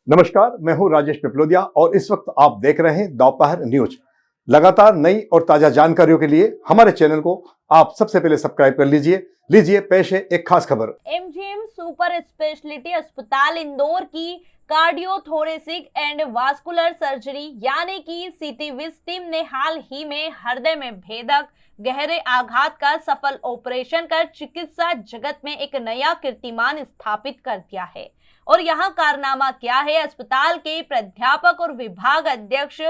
नमस्कार, मैं हूं राजेश पिपलोदिया और इस वक्त आप देख रहे हैं दोपहर न्यूज। लगातार नई और ताजा जानकारियों के लिए हमारे चैनल को आप सबसे पहले सब्सक्राइब कर लीजिए पेश है एक खास खबर। एमजीएम सुपर स्पेशलिटी अस्पताल इंदौर की कार्डियोथोरेसिक एंड वास्कुलर सर्जरी यानी कि सीटीविस टीम ने हाल ही में हृदय में भेदक गहरे आघात का सफल ऑपरेशन कर चिकित्सा जगत में एक नया कीर्तिमान स्थापित कर दिया है। और यहाँ कारनामा क्या है? अस्पताल के प्राध्यापक और विभाग अध्यक्ष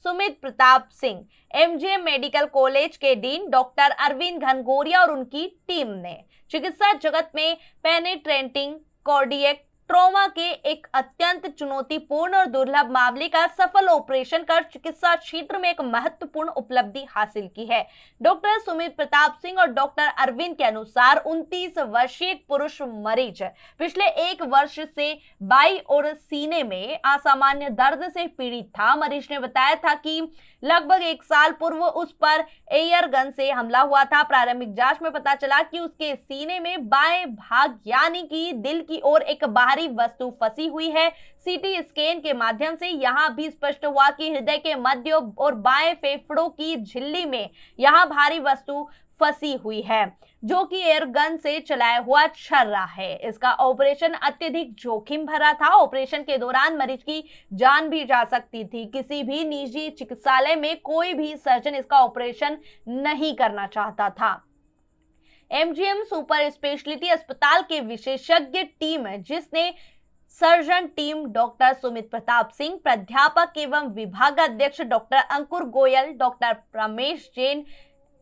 Sumit Pratap Singh, MGM medical college के डीन डॉक्टर अरविंद घनघोरिया और उनकी टीम ने चिकित्सा जगत में पेनिट्रेटिंग कार्डियक ट्रॉमा के एक अत्यंत चुनौतीपूर्ण और दुर्लभ मामले का सफल ऑपरेशन कर चिकित्सा क्षेत्र में एक महत्वपूर्ण उपलब्धि हासिल की है। डॉक्टर सुमित प्रताप सिंह और डॉक्टर अरविंद के अनुसार 29 वर्षीय पुरुष मरीज पिछले 1 वर्ष से बाई और सीने में असामान्य दर्द से पीड़ित था। मरीज ने बताया था कि लगभग 1 साल पूर्व उस पर एयर गन से हमला हुआ था। प्रारंभिक जांच में पता चला कि उसके सीने में बाएं भाग यानी कि दिल की ओर एक बाहरी वस्तु फंसी हुई है। सीटी स्कैन के माध्यम से यहां भी स्पष्ट हुआ कि हृदय के मध्य और बाएं फेफड़ों की झिल्ली में यहां भारी वस्तु फंसी हुई है जो कि एयर गन से चलाया हुआ छर्रा है। इसका ऑपरेशन अत्यधिक जोखिम भरा था। ऑपरेशन के दौरान मरीज की जान भी जा सकती थी। किसी भी निजी चिकित्सालय में कोई भी सर्जन इसका ऑपरेशन नहीं करना चाहता था। एमजीएम सुपर स्पेशलिटी अस्पताल के विशेषज्ञ टीम जिसने surgeon team doctor Sumit Pratap Singh, प्राध्यापक एवं विभाग अध्यक्ष doctor Ankur Goyal, doctor Ramesh Jain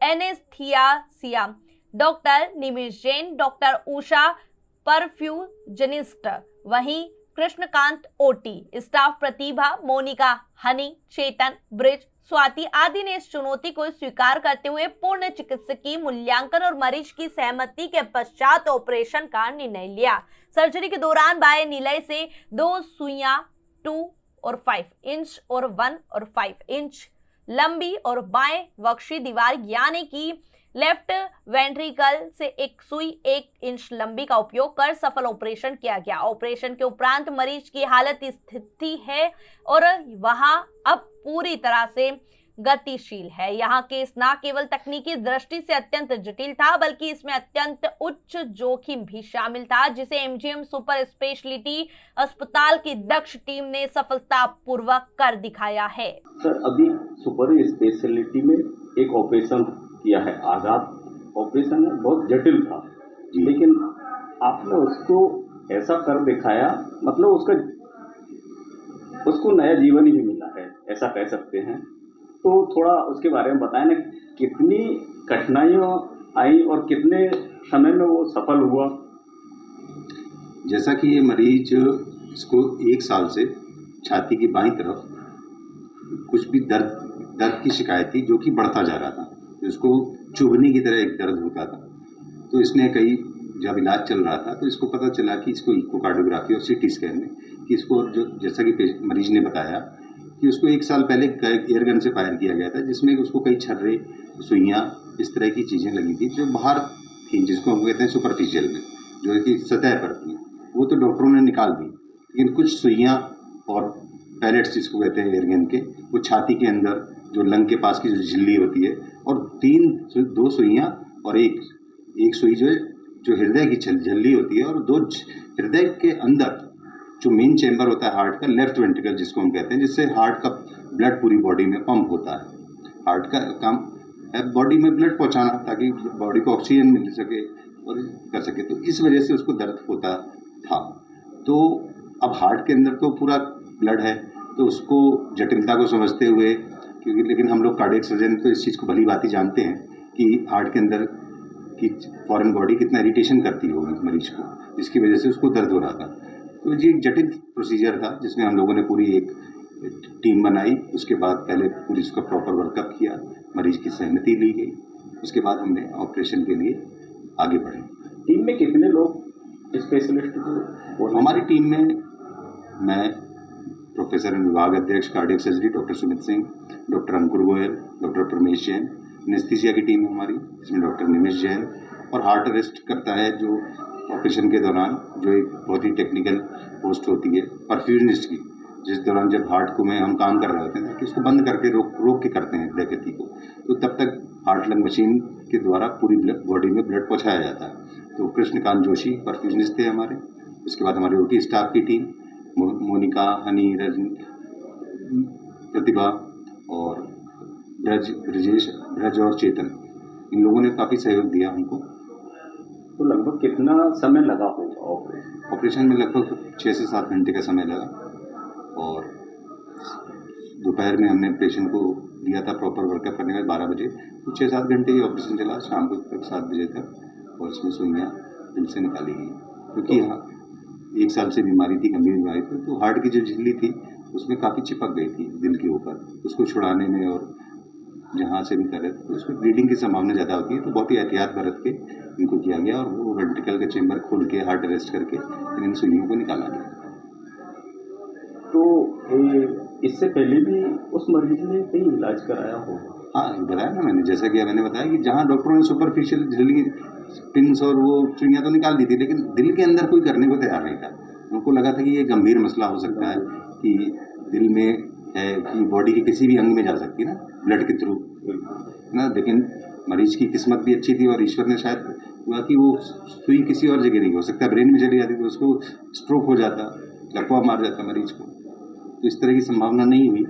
anaesthesia, doctor Nimish Jain, doctor Usha perfusionist, वहीं कृष्णकांत ओटी, स्टाफ प्रतिभा, मोनिका हनी, चेतन, ब्रिज, स्वाति आदि ने इस चुनौती को स्वीकार करते हुए पूर्ण चिकित्सकीय मूल्यांकन और मरीज की सहमति के पश्चात ऑपरेशन का निर्णय लिया। सर्जरी के दौरान बाएं नीले से 2 सुइयां 2 और 5 इंच और 1 और 5 इंच लंबी और बाएं वक्षी दीवार यानी कि लेफ्ट वेंट्रिकल से एक सुई 1 इंच लंबी का उपयोग कर सफल ऑपरेशन किया गया। ऑपरेशन के उपरांत मरीज की हालत स्थिति है और वहां अब पूरी तरह से गतिशील है। यहाँ केस न केवल तकनीकी दृष्टि से अत्यंत जटिल था बल्कि इसमें अत्यंत उच्च जोखिम भी शामिल था जिसे एमजीएम सुपर स्पेशलिटी अस्पताल की दक्ष टीम ने सफलतापूर्वक कर दिखाया है। सर, अभी सुपर स्पेशलिटी में एक ऑपरेशन किया है। आघात ऑपरेशन है, बहुत जटिल था, लेकिन आपने उसको ऐसा कर दिखाया, मतलब उसको नया जीवन ही मिला है, ऐसा कह सकते हैं। तो थोड़ा उसके बारे में बताएं ना, कितनी कठिनाइयाँ आई और कितने समय में वो सफल हुआ। जैसा कि ये मरीज, इसको 1 साल से छाती की बाईं तरफ कुछ भी दर्द की शिकायत थी जो कि बढ़ता जा रहा था। इसको चुभने की तरह एक दर्द होता था। तो इसने जब इलाज चल रहा था तो इसको पता चला कि इसको इकोकार्डियोग्राफी और सीटी स्कैन में कि इसको जैसा कि मरीज ने बताया कि उसको 1 साल पहले एयर गन से फायर किया गया था जिसमें उसको कई छर्रे, सुइयाँ, इस तरह की चीज़ें लगी थी जो बाहर थी, जिसको हम कहते हैं सुपरफिशियल में, जो कि सतह पर थी। वो तो डॉक्टरों ने निकाल दी, लेकिन कुछ सुइयाँ और पैलेट्स जिसको कहते हैं एयरगन के, वो छाती के अंदर जो लंग के पास की जो झिल्ली होती है, और 2 सुइयाँ और एक सुई जो हृदय की झिल्ली होती है, और 2 हृदय के अंदर जो मेन चैम्बर होता है हार्ट का, लेफ्ट वेंट्रिकल जिसको हम कहते हैं, जिससे हार्ट का ब्लड पूरी बॉडी में पंप होता है। हार्ट का काम है बॉडी में ब्लड पहुँचाना ताकि बॉडी को ऑक्सीजन मिल सके और कर सके। तो इस वजह से उसको दर्द होता था। तो अब हार्ट के अंदर तो पूरा ब्लड है, तो उसको जटिलता को समझते हुए, क्योंकि लेकिन हम लोग कार्डियक सर्जन तो इस चीज़ को भली भांति जानते हैं कि हार्ट के अंदर की फॉरेन बॉडी कितना इरिटेशन करती होगी मरीज को, जिसकी वजह से उसको दर्द हो रहा था। तो ये एक जटिल प्रोसीजर था जिसमें हम लोगों ने पूरी एक टीम बनाई। उसके बाद पहले पूरी उसका प्रॉपर वर्कअप किया, मरीज की सहमति ली गई, उसके बाद हमने ऑपरेशन के लिए आगे बढ़े। टीम में कितने लोग स्पेशलिस्ट थे? हमारी टीम में मैं, प्रोफेसर एंड विभाग अध्यक्ष cardiac surgery doctor Sumit Singh, doctor Ankur Goyal, doctor Ramesh Jain, anaesthesia की टीम हमारी जिसमें डॉक्टर निमिष जैन, और हार्ट अरेस्ट करता है जो ऑपरेशन के दौरान जो एक बहुत ही टेक्निकल पोस्ट होती है परफ्यूजनिस्ट की, जिस दौरान जब हार्ट को में हम काम कर रहे होते हैं कि उसको बंद करके रोक के करते हैं हृदय गति को, तो तब तक हार्ट लंग मशीन के द्वारा पूरी बॉडी में ब्लड पहुँचाया जाता है। तो कृष्णकांत जोशी परफ्यूजनिस्ट थे हमारे। उसके बाद हमारी ओटी स्टाफ की टीम मोनिका, हनी, रजनी, प्रतिभा और ब्रज और चेतन, इन लोगों ने काफ़ी सहयोग दिया हमको। तो लगभग कितना समय लगा होगा ऑपरेशन में? लगभग 6 से 7 घंटे का समय लगा। और दोपहर में हमने पेशेंट को लिया था प्रॉपर वर्कअप करने का 12 बजे, तो 6-7 घंटे ही ऑपरेशन चला, शाम को तक 7 बजे तक। और इसमें सुइयाँ दिल से निकाली गई, क्योंकि हाँ 1 साल से बीमारी थी, गंभीर बीमारी थी, तो हार्ट की जो झिल्ली थी उसमें काफ़ी चिपक गई थी दिल के ऊपर। उसको छुड़ाने में और जहाँ से भी करे तो उसमें ब्लीडिंग की संभावना ज़्यादा होती है, तो बहुत ही एहतियात बरत के इनको किया गया और वो वेंट्रिकल का चेम्बर खोल के हार्ट अरेस्ट करके इन सुइयों को निकाला गया। तो इससे पहले भी उस मरीज ने कहीं इलाज कराया होगा? हाँ, बताया ना मैंने, जैसा कि मैंने बताया कि जहाँ डॉक्टरों ने सुपरफिशियल झिल्ली पिन्स और वो सुइयाँ तो निकाल दी थी, लेकिन दिल के अंदर कोई करने को तैयार नहीं था। उनको लगा था कि ये गंभीर मसला हो सकता है, कि दिल में है कि बॉडी के किसी भी अंग में जा सकती है ना, ब्लड के थ्रू ना। लेकिन मरीज की किस्मत भी अच्छी थी और ईश्वर ने शायद हुआ कि वो सुई किसी और जगह नहीं, हो सकता ब्रेन में चली जाती तो उसको स्ट्रोक हो जाता, लकवा मार जाता मरीज को। तो इस तरह की संभावना नहीं हुई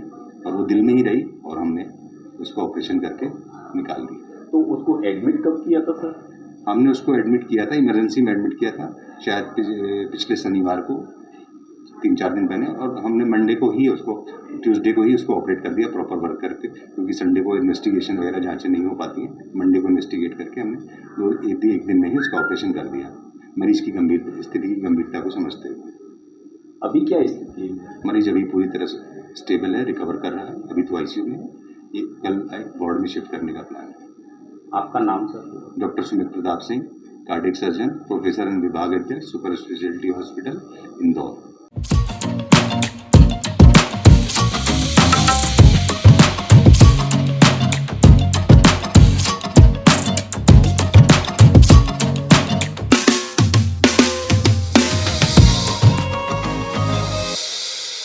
और वो दिल में ही रही और हमने उसको ऑपरेशन करके निकाल दिया। तो उसको एडमिट कब किया था सर? हमने उसको एडमिट किया था, इमरजेंसी में एडमिट किया था, शायद पिछले शनिवार को, 3-4 दिन पहले। और हमने मंडे को ही उसको, ट्यूसडे को ही उसको ऑपरेट कर दिया प्रॉपर वर्क करके, क्योंकि संडे को इन्वेस्टिगेशन वगैरह जांचें नहीं हो पाती हैं। मंडे को इन्वेस्टिगेट करके हमने एक दिन में ही उसका ऑपरेशन कर दिया, मरीज की स्थिति की गंभीरता को समझते हुए। अभी क्या स्थिति है? मरीज अभी पूरी तरह से स्टेबल है, रिकवर कर रहा है, अभी तो आईसीयू में है। ये कल वार्ड में शिफ्ट करने का प्लान है। आपका नाम sir? Doctor Sumit Pratap Singh, cardiac surgeon, professor and विभाग अध्यक्ष, सुपर स्पेशलिटी हॉस्पिटल, इंदौर।